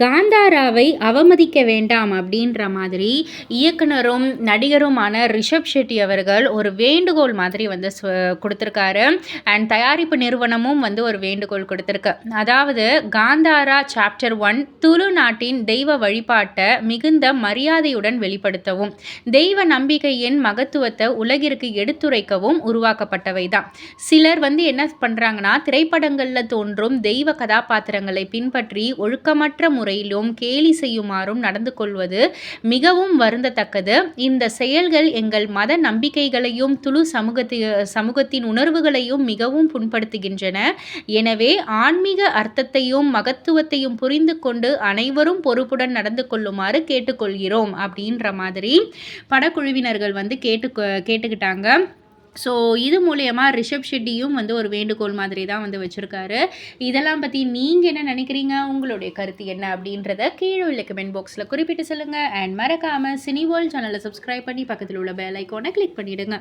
காந்தாராவை அவமதிக்க வேண்டாம் அப்படின்ற மாதிரி இயக்குனரும் நடிகருமான ரிஷப் ஷெட்டி அவர்கள் ஒரு வேண்டுகோள் மாதிரி வந்து கொடுத்துருக்காரு. அண்ட் தயாரிப்பு நிறுவனமும் வந்து ஒரு வேண்டுகோள் கொடுத்துருக்கு. அதாவது காந்தாரா சாப்டர் 1 துளு நாட்டின் தெய்வ வழிபாட்டை மிகுந்த மரியாதையுடன் வெளிப்படுத்தவும், தெய்வ நம்பிக்கையின் மகத்துவத்தை உலகிற்கு எடுத்துரைக்கவும் உருவாக்கப்பட்டவை தான். சிலர் வந்து என்ன பண்ணுறாங்கன்னா, திரைப்படங்களில் தோன்றும் தெய்வ கதாபாத்திரங்களை பின்பற்றி ஒழுக்கமற்ற முறையிலும் கேலி செய்யுமாறும் நடந்து கொள்வது மிகவும் வருந்தத்தக்கது. இந்த செயல்கள் எங்கள் மத நம்பிக்கைகளையும் துளு சமூகத்தின் உணர்வுகளையும் மிகவும் புண்படுத்துகின்றன. எனவே ஆன்மீக அர்த்தத்தையும் மகத்துவத்தையும் புரிந்து கொண்டு அனைவரும் பொறுப்புடன் நடந்து கொள்ளுமாறு கேட்டுக்கொள்கிறோம் அப்படின்ற மாதிரி படக்குழுவினர்கள் வந்து கேட்டுக்கிட்டாங்க. ஸோ இது மூலயமா ரிஷப் ஷெட்டியும் வந்து ஒரு வேண்டுகோள் மாதிரி தான் வந்து வச்சுருக்காரு. இதெல்லாம் பற்றி நீங்கள் என்ன நினைக்கிறீங்க? உங்களுடைய கருத்து என்ன அப்படின்றத கீழே உள்ள கமெண்ட் பாக்ஸில் குறிப்பிட்டு சொல்லுங்கள். அண்ட் மறக்காமல் சினி வேர்ல்ட் சேனலை சப்ஸ்கிரைப் பண்ணி பக்கத்தில் உள்ள பெல் ஐக்கானை கிளிக் பண்ணிவிடுங்க.